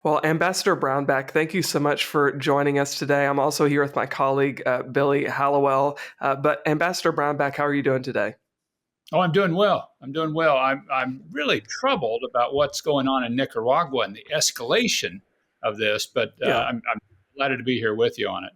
Well, Ambassador Brownback, thank you so much for joining us today. I'm also here with my colleague, Billy Hallowell. But Ambassador Brownback, how are you doing today? Oh, I'm doing well. I'm doing well. I'm really troubled about what's going on in Nicaragua and the escalation of this, but Yeah. I'm delighted to be here with you on it.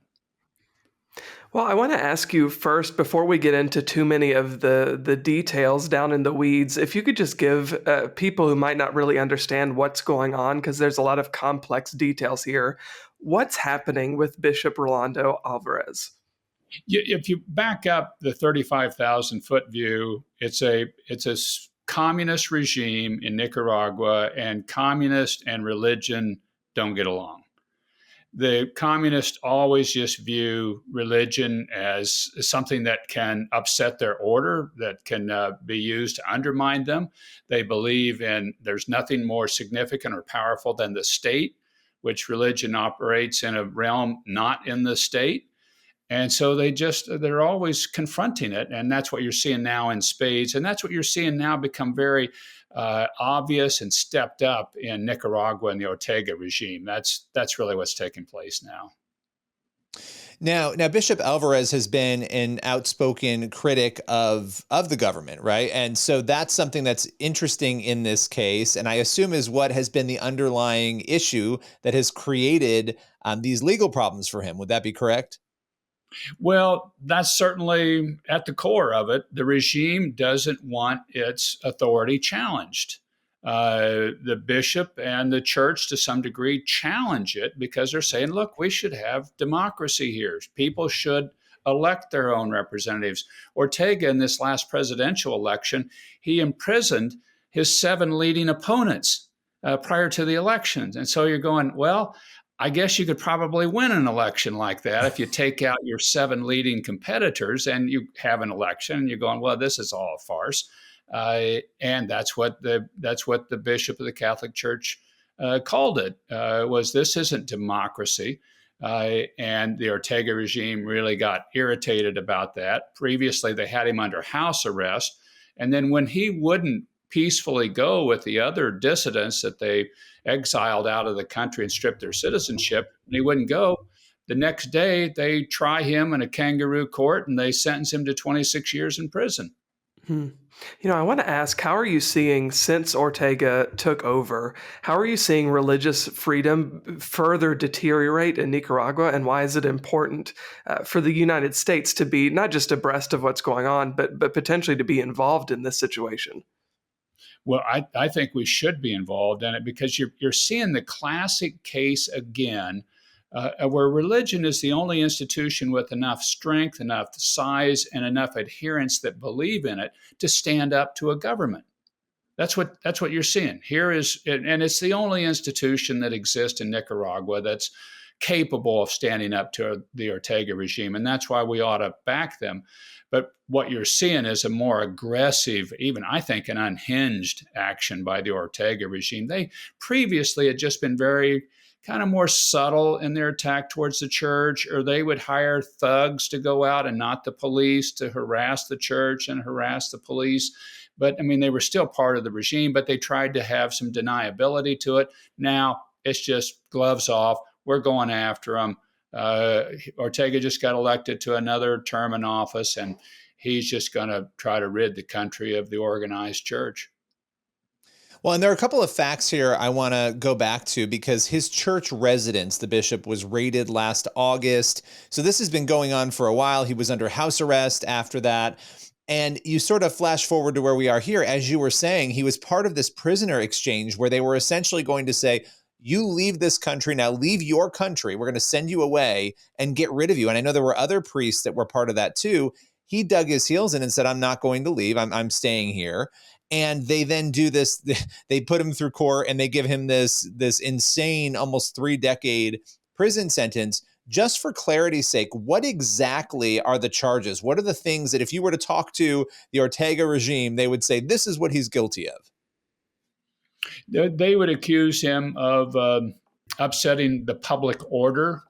Well, I want to ask you first, before we get into too many of the details down in the weeds, if you could just give people who might not really understand what's going on, because there's a lot of complex details here, what's happening with Bishop Rolando Alvarez? If you back up the 35,000-foot view, it's a communist regime in Nicaragua, and communist and religion don't get along. The communists always just view religion as something that can upset their order, that can be used to undermine them. They believe in there's nothing more significant or powerful than the state, which religion operates in a realm not in the state. And so they're always confronting it. And that's what you're seeing now in spades. And that's what you're seeing now become very obvious and stepped up in Nicaragua and the Ortega regime. That's really what's taking place now. Now, Bishop Alvarez has been an outspoken critic of the government, right? And so that's something that's interesting in this case, and I assume is what has been the underlying issue that has created these legal problems for him. Would that be correct? Well, that's certainly at the core of it. The regime doesn't want its authority challenged. The bishop and the church, to some degree, challenge it because they're saying, look, we should have democracy here. People should elect their own representatives. Ortega, in this last presidential election, he imprisoned his 7 leading opponents prior to the elections. And so you're going, well, I guess you could probably win an election like that if you take out your 7 leading competitors and you have an election and you're going, well, this is all a farce. And that's what the bishop of the Catholic Church called it, was this isn't democracy. And the Ortega regime really got irritated about that. Previously, they had him under house arrest. And then when he wouldn't peacefully go with the other dissidents that they exiled out of the country and stripped their citizenship, and he wouldn't go, the next day they try him in a kangaroo court and they sentence him to 26 years in prison. Hmm. I want to ask, how are you seeing, since Ortega took over, how are you seeing religious freedom further deteriorate in Nicaragua, and why is it important for the United States to be not just abreast of what's going on, but potentially to be involved in this situation? Well, I think we should be involved in it because you're seeing the classic case again, where religion is the only institution with enough strength, enough size, and enough adherents that believe in it to stand up to a government. That's what you're seeing here and it's the only institution that exists in Nicaragua that's capable of standing up to the Ortega regime, and that's why we ought to back them. But what you're seeing is a more aggressive, even I think an unhinged action by the Ortega regime. They previously had just been very kind of more subtle in their attack towards the church, or they would hire thugs to go out and not the police to harass the church and harass the police. But I mean, they were still part of the regime, but they tried to have some deniability to it. Now it's just gloves off. We're going after them. Ortega just got elected to another term in office, and he's just going to try to rid the country of the organized church. Well, and there are a couple of facts here I want to go back to because his church residence, the bishop, was raided last August. So this has been going on for a while. He was under house arrest after that. And you sort of flash forward to where we are here. As you were saying, he was part of this prisoner exchange where they were essentially going to say, you leave this country now, leave your country. We're going to send you away and get rid of you. And I know there were other priests that were part of that too. He dug his heels in and said, I'm not going to leave. I'm staying here. And they then do this. They put him through court and they give him this insane, almost 3-decade prison sentence. Just for clarity's sake, what exactly are the charges? What are the things that if you were to talk to the Ortega regime, they would say, this is what he's guilty of? They would accuse him of upsetting the public order,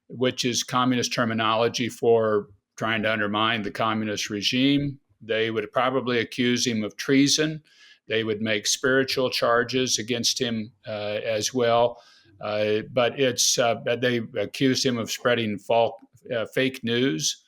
which is communist terminology for trying to undermine the communist regime. They would probably accuse him of treason. They would make spiritual charges against him as well. But they accused him of spreading fake news.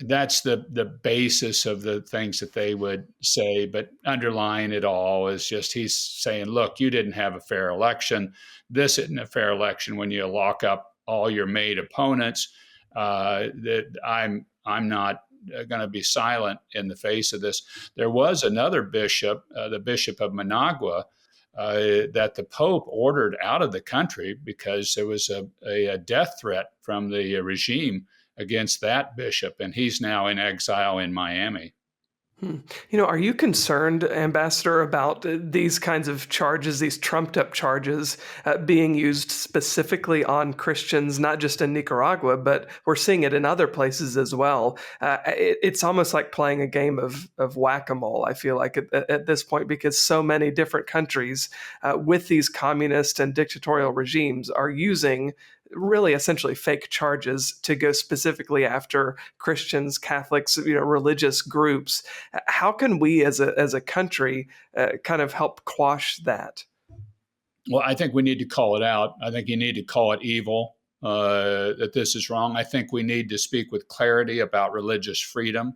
That's the basis of the things that they would say, but underlying it all is just he's saying, look, you didn't have a fair election. This isn't a fair election when you lock up all your made opponents. That I'm not going to be silent in the face of this. There was another bishop, the Bishop of Managua, that the Pope ordered out of the country because there was a death threat from the regime against that bishop, and he's now in exile in Miami. Are you concerned, Ambassador, about these kinds of charges, these trumped-up charges, being used specifically on Christians, not just in Nicaragua, but we're seeing it in other places as well? It's almost like playing a game of whack-a-mole, I feel like, at this point, because so many different countries with these communist and dictatorial regimes are using really essentially fake charges to go specifically after Christians, Catholics, religious groups. How can we as a country kind of help quash that? Well, I think we need to call it out. I think you need to call it evil, that this is wrong. I think we need to speak with clarity about religious freedom,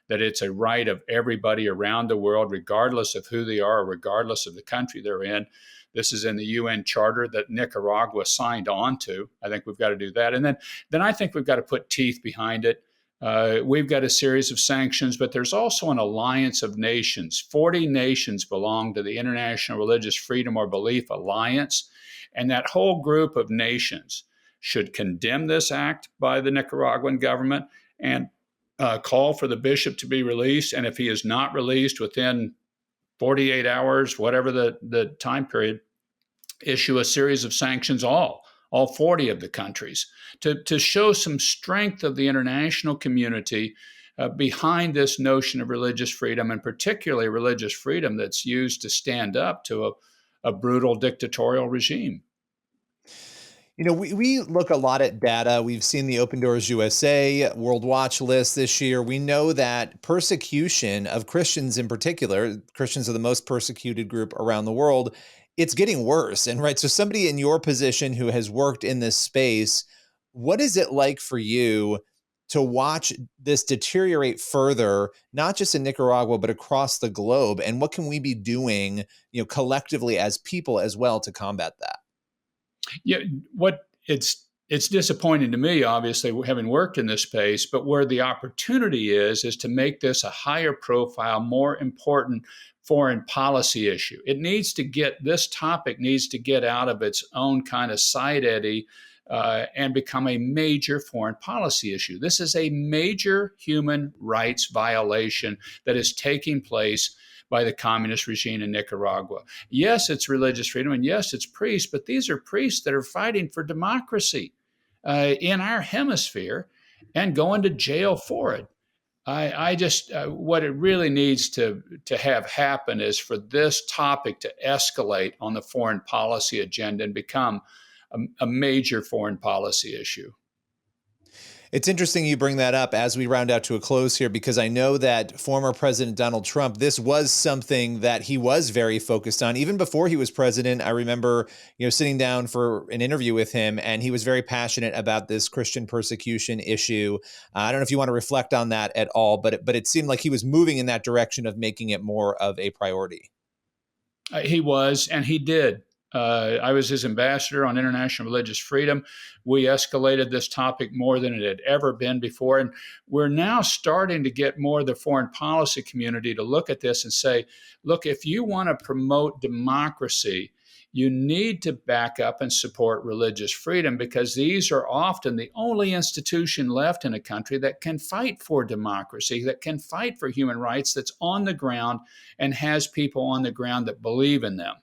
that it's a right of everybody around the world, regardless of who they are, regardless of the country they're in. This is in the UN Charter that Nicaragua signed on to. I think we've got to do that. And then I think we've got to put teeth behind it. We've got a series of sanctions, but there's also an alliance of nations. 40 nations belong to the International Religious Freedom or Belief Alliance. And that whole group of nations should condemn this act by the Nicaraguan government and call for the bishop to be released. And if he is not released within 48 hours, whatever the time period, issue a series of sanctions, all 40 of the countries, to show some strength of the international community behind this notion of religious freedom, and particularly religious freedom that's used to stand up to a brutal dictatorial regime. We look a lot at data. We've seen the Open Doors USA World Watch list this year. We know that persecution of Christians in particular, Christians are the most persecuted group around the world, it's getting worse. And right, so somebody in your position who has worked in this space, what is it like for you to watch this deteriorate further, not just in Nicaragua, but across the globe? And what can we be doing, collectively as people as well to combat that? Yeah, it's disappointing to me, obviously, having worked in this space, but where the opportunity is to make this a higher profile, more important foreign policy issue. This topic needs to get out of its own kind of side eddy and become a major foreign policy issue. This is a major human rights violation that is taking place by the communist regime in Nicaragua. Yes, it's religious freedom, and yes, it's priests, but these are priests that are fighting for democracy in our hemisphere and going to jail for it. I just, what it really needs to have happen is for this topic to escalate on the foreign policy agenda and become a major foreign policy issue. It's interesting you bring that up as we round out to a close here, because I know that former President Donald Trump, this was something that he was very focused on. Even before he was president, I remember, sitting down for an interview with him, and he was very passionate about this Christian persecution issue. I don't know if you want to reflect on that at all, but it seemed like he was moving in that direction of making it more of a priority. He was, and he did. I was his ambassador on international religious freedom. We escalated this topic more than it had ever been before. And we're now starting to get more of the foreign policy community to look at this and say, look, if you want to promote democracy, you need to back up and support religious freedom, because these are often the only institution left in a country that can fight for democracy, that can fight for human rights, that's on the ground and has people on the ground that believe in them.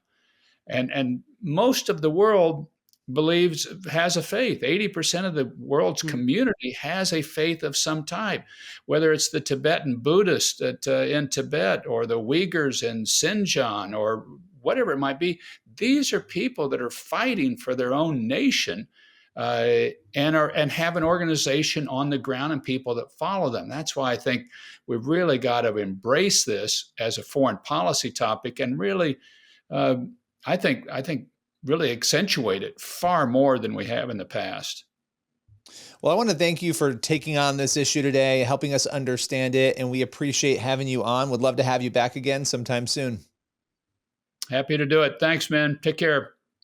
And most of the world has a faith. 80% of the world's community has a faith of some type, whether it's the Tibetan Buddhists in Tibet or the Uyghurs in Xinjiang or whatever it might be. These are people that are fighting for their own nation and have an organization on the ground and people that follow them. That's why I think we've really got to embrace this as a foreign policy topic and really I think really accentuate it far more than we have in the past. Well, I want to thank you for taking on this issue today, helping us understand it, and we appreciate having you on. Would love to have you back again sometime soon. Happy to do it. Thanks, man. Take care.